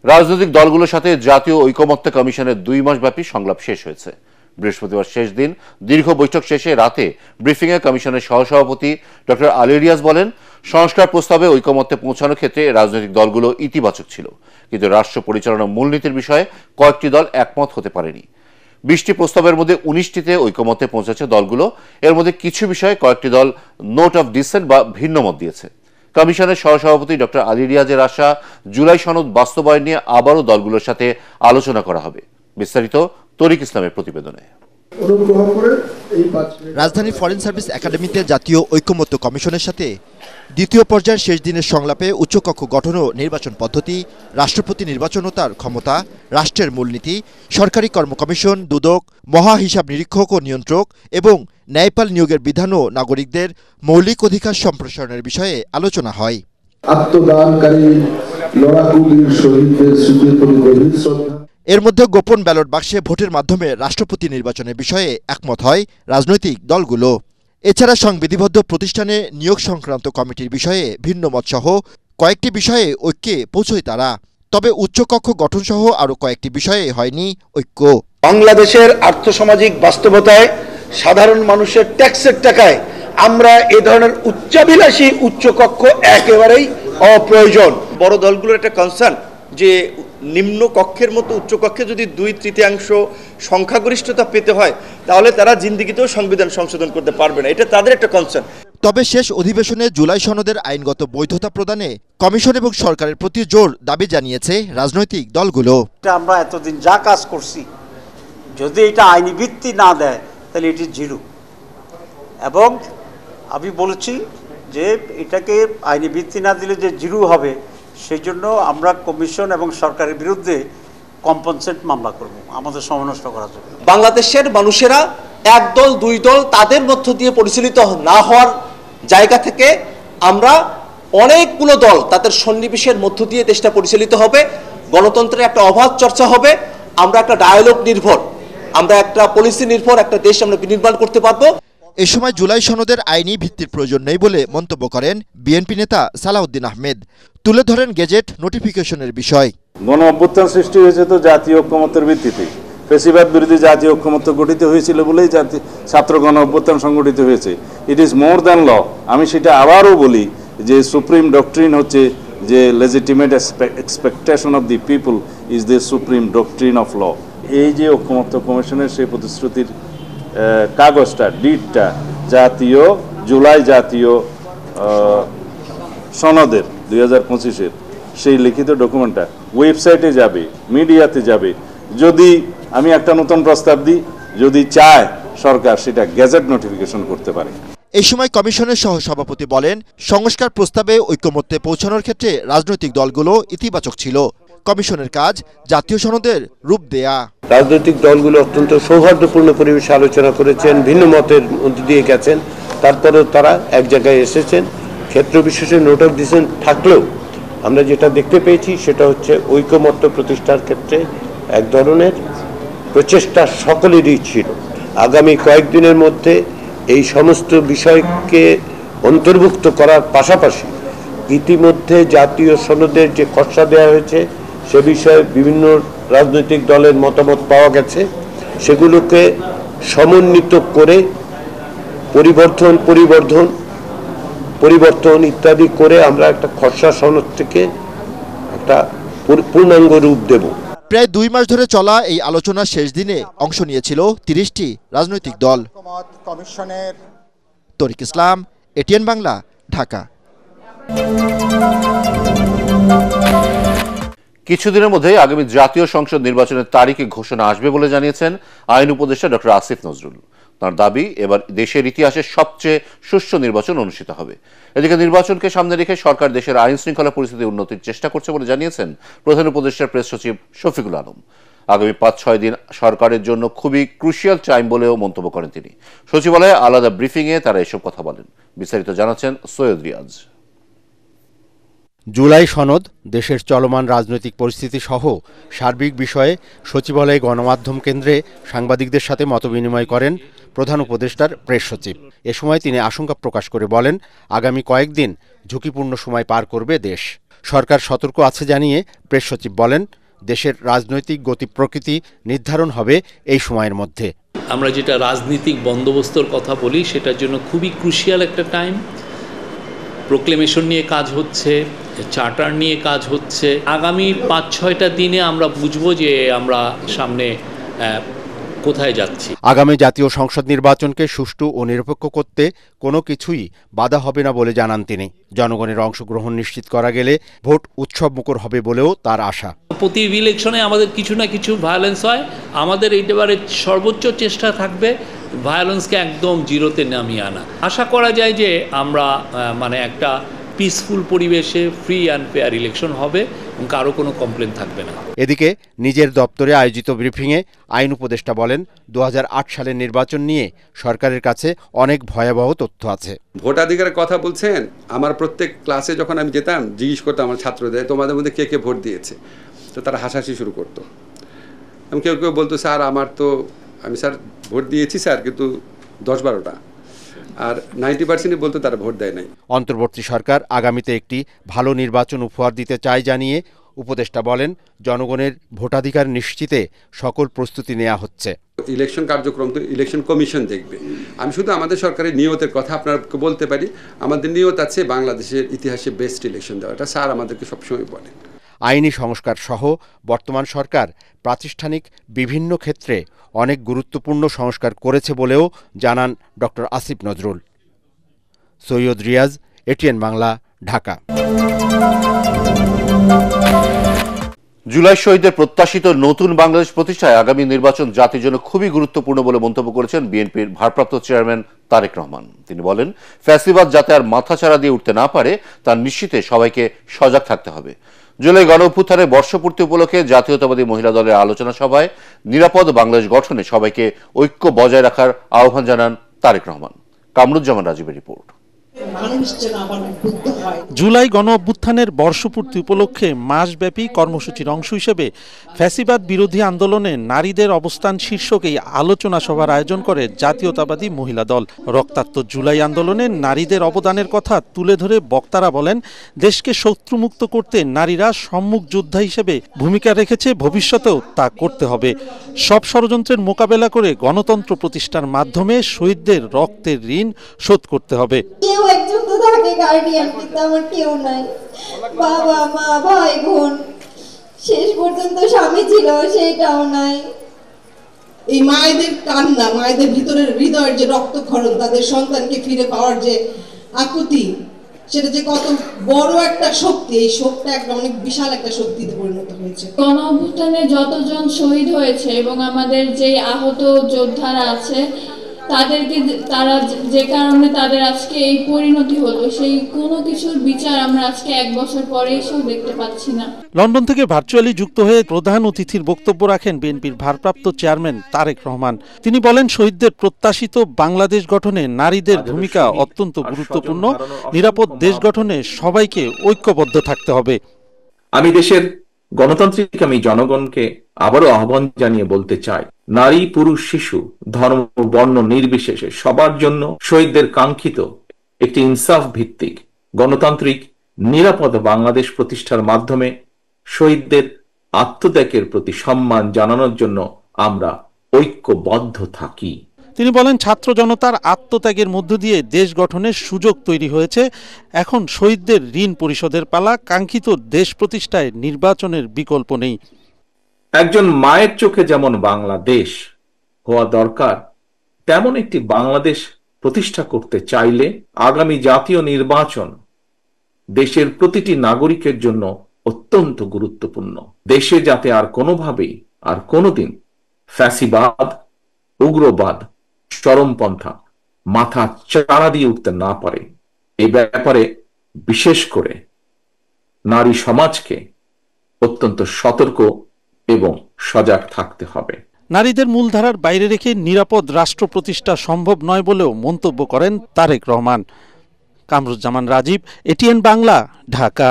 রাজনৈতিক দলগুলোর সাথে জাতীয় ঐকমত্য কমিশনের 2 মাসব্যাপী সংলাপ শেষ হয়েছে। বৃহস্পতিবার শেষ দিন দীর্ঘ বৈঠক শেষে রাতে ব্রিফিংয়ে কমিশনের সহসভাপতি ডক্টর আলী রিয়াজ বলেন, সংস্কার প্রস্তাবে ঐকমত্যে পৌঁছানোর ক্ষেত্রে রাজনৈতিক দলগুলো ইতিবাচক ছিল, কিন্তু রাষ্ট্র পরিচালনার মূলনীতির বিষয়ে কয়েকটি দল একমত হতে পারেনি। 20টি প্রস্তাবের মধ্যে 19টিতে ঐকমত্যে পৌঁছেছে দলগুলো। এর মধ্যে কিছু বিষয়ে কয়েকটি দল নোট অফ ডিসেন্ট বা ভিন্ন মত দিয়েছে। কমিশনের সহসভাপতি ডক্টর আলী রিয়াজের আশা, জুলাই সনদ বাস্তবায়ন নিয়ে আবারও দলগুলোর সাথে আলোচনা করা হবে। বিস্তারিত তরিক ইসলামের প্রতিবেদনে। রাজধানী ফরেন সার্ভিস একাডেমিতে জাতীয় ঐকমত্য কমিশনের সাথে দ্বিতীয় পর্যায়ের শেষ দিনের সংলাপে উচ্চকক্ষ গঠন ও নির্বাচন পদ্ধতি, রাষ্ট্রপতি নির্বাচন ও তার ক্ষমতা, রাষ্ট্রের মূলনীতি, সরকারি কর্ম কমিশন, দুদক, মহা হিসাব নিরীক্ষক ও নিয়ন্ত্রক এবং ন্যায়পাল নিয়োগের বিধান ও নাগরিকদের মৌলিক অধিকার সম্প্রসারণের বিষয়ে আলোচনা হয়। এর মধ্যে গোপন ব্যালট বাক্সে ভোটের মাধ্যমে রাষ্ট্রপতি নির্বাচনের বিষয়ে একমত হয় রাজনৈতিক দলগুলো। এছাড়া সংবিধিবদ্ধ প্রতিষ্ঠানে নিয়োগ সংক্রান্ত কমিটির বিষয়ে ভিন্ন মত সহ কয়েকটি বিষয়ে ঐক্যে পৌঁছয় তারা। তবে উচ্চকক্ষ গঠন সহ আরও কয়েকটি বিষয়ে হয়নি ঐক্য। বাংলাদেশের আর্থসামাজিক বাস্তবতায় সাধারণ মানুষের ট্যাক্সের টাকায় আমরা এ ধরনের উচ্চাভিলাষী উচ্চকক্ষ একেবারেই অপ্রয়োজন। বড় দলগুলোর একটা কনসার্ন যে নিম্ন কক্ষের মতো উচ্চকক্ষে যদি 2/3 সংখ্যাগরিষ্ঠতা পেতে হয় তাহলে তারা জিন্দিগিতেও সংবিধান সংশোধন করতে পারবে না, এটা তাদের একটা কনসার্ন। তবে শেষ অধিবেশনে জুলাই সনদের আইনগত বৈধতা প্রদানে কমিশন এবং সরকারের প্রতি জোর দাবি জানিয়েছে রাজনৈতিক দলগুলো। আমরা এতদিন যা কাজ করছি যদি এটা আইনি ভিত্তি না দেয় তাহলে এটি জিরো, এবং আমি বলেছি যে এটাকে আইনি ভিত্তি না দিলে যে জিরো হবে সেই জন্য আমরা কমিশন এবং সরকারের বিরুদ্ধে কম্পেনসেট মামলা করব আমাদের সময় নষ্ট করার জন্য। বাংলাদেশের মানুষেরা এক দল দুই দল তাদের মধ্য দিয়ে পরিচালিত না হওয়ার জায়গা থেকে আমরা অনেকগুলো দল তাদের সন্নিবেশের মধ্য দিয়ে দেশটা পরিচালিত হবে, গণতন্ত্রের একটা অবাধ চর্চা হবে, আমরা একটা ডায়ালগ নির্ভর, আমরা একটা পলিসি নির্ভর একটা দেশ আমরা বিনির্মাণ করতে পারবো। এ সময় জুলাই সনদের আইনি ভিত্তির প্রয়োজন নেই বলে মন্তব্য করেন বিএনপি নেতা সালাউদ্দিন আহমেদ। তুলে ধরেন গেজেট নোটিফিকেশনের বিষয়। গণ অভ্যুত্থান সৃষ্টি হয়েছে তো জাতীয় ঐকমত্যের ভিত্তিতে, ফ্যাসিবাদ বিরোধী জাতীয় ঐকমত্য গঠিত হয়েছিল বলেই ছাত্র গণ অভ্যুত্থান সংগঠিত হয়েছে। It is more than law. আমি সেটা আবারও বলি যে সুপ্রিম ডক্ট্রিন হচ্ছে যে legitimate expectation of the people is the supreme doctrine of law. এই যে ঐকমত্য কমিশনের সেই প্রতিশ্রুতির কাগজটা, ডিটটা জাতীয় জুলাই জাতীয় সনদের 2025-এর সেই লিখিত ডকুমেন্টটা ওয়েবসাইটে যাবে, মিডিয়াতে যাবে। যদি আমি একটা নতুন প্রস্তাব দিই, যদি চায় সরকার সেটা গেজেট নোটিফিকেশন করতে পারে। এই সময় কমিশনের সহসভাপতি বলেন, সংস্কার প্রস্তাবে ঐকমত্যে পৌঁছানোর ক্ষেত্রে রাজনৈতিক দলগুলো ইতিবাচক ছিল। কমিশনের কাজ জাতীয় সনদের রূপ দেয়া। রাজনৈতিক দলগুলো অত্যন্ত সৌহার্দ্যপূর্ণ পরিবেশে আলোচনা করেছেন, ভিন্ন মতের মধ্যে দিয়ে গেছেন, তারপরেও তারা এক জায়গায় এসেছেন। ক্ষেত্র বিশেষে নোট অফ ডিসেন্ট থাকলেও আমরা যেটা দেখতে পেয়েছি সেটা হচ্ছে ঐকমত্য প্রতিষ্ঠার ক্ষেত্রে এক ধরনের প্রচেষ্টা সকলেরই ছিল। আগামী কয়েকদিনের মধ্যে এই সমস্ত বিষয়কে অন্তর্ভুক্ত করার পাশাপাশি ইতিমধ্যে জাতীয় সনদের যে খসড়া দেওয়া হয়েছে সে বিষয়ে বিভিন্ন রাজনৈতিক দলের মতামত পাওয়া গেছে, সেগুলোকে সমন্বিত করে পরিবর্তন ইত্যাদি করে আমরা একটা খসড়া সনদ থেকে একটা পূর্ণাঙ্গ রূপ দেব। প্রায় 2 মাস ধরে চলা এই আলোচনার শেষ দিনে অংশ নিয়েছিল 30টি রাজনৈতিক দল। তরিক ইসলাম, এটিএন বাংলা, ঢাকা। কিছুদিনের মধ্যে আগামী জাতীয় সংসদ নির্বাচনের তারিখে ঘোষণা আসবে বলে জানিয়েছেন আইন উপদেষ্টা ডক্টর আসিফ নজরুল। তার দাবি, এবার দেশের ইতিহাসে সবচেয়ে সুষ্ঠু নির্বাচন অনুষ্ঠিত হবে। এদিকে নির্বাচনকে সামনে রেখে সরকার দেশের আইন শৃঙ্খলা পরিস্থিতি উন্নতির চেষ্টা করছে বলে জানিয়েছেন প্রধান উপদেষ্টার প্রেস সচিব শফিকুল আলম। আগামী 5-6 দিন সরকারের জন্য খুবই ক্রুশিয়াল টাইম বলেও মন্তব্য করেন তিনি। সচিবালয়ে আলাদা ব্রিফিংয়ে তারা এসব কথা বলেন। বিস্তারিত জানাচ্ছেন সৈয়দ রিয়াজ। জুলাই সনদ, দেশের চলমান রাজনৈতিক পরিস্থিতি সহ সার্বিক বিষয়ে সচিবালয়ে গণমাধ্যম কেন্দ্রে সাংবাদিকদের সাথে মতবিনিময় করেন প্রধান উপদেষ্টার প্রেস সচিব। এ সময় তিনি আশঙ্কা প্রকাশ করে বলেন, আগামী কয়েকদিন ঝুঁকিপূর্ণ সময় পার করবে দেশ। সরকার সতর্ক আছে জানিয়ে প্রেস সচিব বলেন, দেশের রাজনৈতিক গতি প্রকৃতি নির্ধারণ হবে এই সময়ের মধ্যে। আমরা যেটা রাজনৈতিক বন্দোবস্তর কথা বলি, সেটার জন্য খুবই ক্রুশিয়াল একটা টাইম। প্রোক্লেমেশন নিয়ে কাজ হচ্ছে, চার্টার নিয়ে কাজ হচ্ছে। আগামী ৫-৬টা দিনে আমরা বুঝবো যে আমরা সামনে কোথায় যাচ্ছি। আগামী জাতীয় সংসদ নির্বাচনকে সুষ্ঠু ও নিরপেক্ষ করতে কোনো কিছুই বাধা হবে না বলে জানান তিনি। জনগণের অংশগ্রহণ নিশ্চিত করা গেলে ভোট উৎসবমুখর হবে বলেও তার আশা। প্রতি ইলেকশনে আমাদের কিছু না কিছু ভায়োলেন্স হয়, আমাদের এইবারে সর্বোচ্চ চেষ্টা থাকবে ভায়োলেন্সকে একদম জিরোতে নামিয়ে আনা। আশা করা যায় যে আমরা একটা পিসফুল পরিবেশে ফ্রি অ্যান্ড ফেয়ার ইলেকশন হবে এবং কারো কোনো কমপ্লেন থাকবে না। এদিকে নিজের দপ্তরে আয়োজিত ব্রিফিংয়ে আইন উপদেষ্টা বলেন, 2008 সালের নির্বাচন নিয়ে সরকারের কাছে অনেক ভয়াবহ তথ্য আছে। ভোটাধিকারের কথা বলছেন, আমার প্রত্যেক ক্লাসে যখন আমি যেতাম জিজ্ঞেস করতাম আমার ছাত্রদের, তোমাদের মধ্যে কে কে ভোট দিয়েছে, তো তারা হাসাহাসি শুরু করতো। আমি কেউ কেউ বলতো, স্যার আমি স্যার ভোট দিয়েছি স্যার, কিন্তু 10-12টা। আর 90% বলতো তারা ভোট দেয় নাই। অন্তর্বর্তী সরকার আগামীতে একটি ভালো নির্বাচন উপহার দিতে চায় জানিয়ে উপদেষ্টা বলেন, জনগণের ভোটাধিকার নিশ্চিতে সকল প্রস্তুতি নেওয়া হচ্ছে। ইলেকশন কার্যক্রম তো ইলেকশন কমিশন দেখবে। আমি শুধু আমাদের সরকারের নিয়তের কথা আপনাকে বলতে পারি, আমাদের নিয়ত আছে বাংলাদেশের ইতিহাসে বেস্ট ইলেকশন দেওয়া। এটা স্যার আমাদেরকে সবসময় বলেন। আইনি সংস্কার সহ বর্তমান সরকার প্রাতিষ্ঠানিক বিভিন্ন ক্ষেত্রে অনেক গুরুত্বপূর্ণ সংস্কার করেছে বলেও জানান ডক্টর আসিফ নজরুল। সৈয়দ রিয়াজ, এটিএন বাংলা, ঢাকা। জুলাই শহীদদের প্রত্যাশিত নতুন বাংলাদেশ প্রতিষ্ঠায় আগামী নির্বাচন জাতির জন্য খুবই গুরুত্বপূর্ণ বলে মন্তব্য করেছেন বিএনপির ভারপ্রাপ্ত চেয়ারম্যান তারেক রহমান। তিনি বলেন, ফ্যাসিবাদ যাতে আর মাথাচাড়া দিয়ে উঠতে না পারে তার নিশ্চিতে সবাইকে সজাগ থাকতে হবে। জুলাই গণঅভ্যুত্থানের বর্ষপূর্তি উপলক্ষে জাতীয়তাবাদী মহিলা দলের আলোচনা সভায় নিরাপদ বাংলাদেশ গঠনে সবাইকে ঐক্য বজায় রাখার আহ্বান জানান তারেক রহমান। কামরুজ্জামান রাজীবের রিপোর্ট। জুলাই গণঅভ্যুত্থানের বর্ষপূর্তি উপলক্ষে মাসব্যাপী কর্মসূচির অংশ হিসেবে ফ্যাসিবাদ বিরোধী আন্দোলনে নারীদের অবস্থান শীর্ষক এই আলোচনা সভার আয়োজন করে জাতীয়তাবাদী মহিলা দল। রক্তাক্ত জুলাই আন্দোলনে নারীদের অবদানের কথা তুলে ধরে বক্তারা বলেন, দেশকে শত্রুমুক্ত করতে নারীরা সম্মুখ যোদ্ধা হিসেবে ভূমিকা রেখেছে, ভবিষ্যতেও তা করতে হবে। সব ষড়যন্ত্রের মোকাবেলা করে গণতন্ত্র প্রতিষ্ঠার মাধ্যমে শহীদদের রক্তের ঋণ শোধ করতে হবে। একজন তো থাকে গার্ডিয়ান, কিন্তু আমার কেউ নাই। বাবা মা ভাই বোন, শেষ পর্যন্ত স্বামী ছিল, সেটাও নাই। এই মায়েদের কান্না, মায়েদের ভিতরের হৃদয়ের যে রক্তক্ষরণ, তাদের সন্তানকে ফিরে পাওয়ার যে আকুতি, সেটা যে কত বড় একটা শক্তি, এই শক্তিটা একটা অনেক বিশাল একটা শক্তিতে পরিণত হয়েছে। গণ অভ্যুত্থানে যতজন শহীদ হয়েছে এবং আমাদের যে আহত যোদ্ধারা আছে, তারা যে কারণে তাদের আজকে এই পরিণতি হলো, সেই কোনো কিছুর বিচার আমরা আজকে 1 বছর পরে এসেও দেখতে পাচ্ছি না। লন্ডন থেকে ভার্চুয়ালি যুক্ত হয়ে প্রধান অতিথির বক্তব্য রাখেন বিএনপির ভারপ্রাপ্ত চেয়ারম্যান তারেক রহমান। তিনি বলেন, শহীদদের প্রত্যাশিত বাংলাদেশ গঠনে নারীদের ভূমিকা অত্যন্ত গুরুত্বপূর্ণ। নিরাপদ দেশ গঠনে সবাইকে ঐক্যবদ্ধ থাকতে হবে। আমি দেশের গণতান্ত্রিক জনগণকে আবারও আহ্বান জানিয়ে বলতে চাই, নারী পুরুষ শিশু ধর্ম বর্ণ নির্বিশেষে সবার জন্য শহীদদের কাঙ্ক্ষিত একটি ইনসাফ ভিত্তিক গণতান্ত্রিক নিরাপদ বাংলাদেশ প্রতিষ্ঠার মাধ্যমে শহীদদের আত্মত্যাগের প্রতি সম্মান জানানোর জন্য আমরা ঐক্যবদ্ধ থাকি। তিনি বলেন, ছাত্র জনতার আত্মত্যাগের মধ্য দিয়ে দেশ গঠনের সুযোগ তৈরি হয়েছে। এখন শহীদদের ঋণ পরিশোধের পালা। কাঙ্ক্ষিত দেশ প্রতিষ্ঠায় নির্বাচনের বিকল্প নেই। একজন মায়ের চোখে যেমন বাংলাদেশ হওয়া দরকার, তেমন একটি বাংলাদেশ প্রতিষ্ঠা করতে চাইলে আগামী জাতীয় নির্বাচন দেশের প্রতিটি নাগরিকের জন্য অত্যন্ত গুরুত্বপূর্ণ। দেশে যাতে আর কোনোভাবেই আর কোনোদিন ফ্যাসিবাদ, উগ্রবাদ, চরমপন্থা মাথা চাড়া দিয়ে উঠতে না পারে, এই ব্যাপারে বিশেষ করে নারী সমাজকে অত্যন্ত সতর্ক এবং সজাগ থাকতে হবে। নারীদের মূলধারার বাইরে রেখে নিরাপদ রাষ্ট্র প্রতিষ্ঠা সম্ভব নয় বলেও মন্তব্য করেন তারেক রহমান। কামরুজ্জামান রাজীব, এটিএন বাংলা, ঢাকা।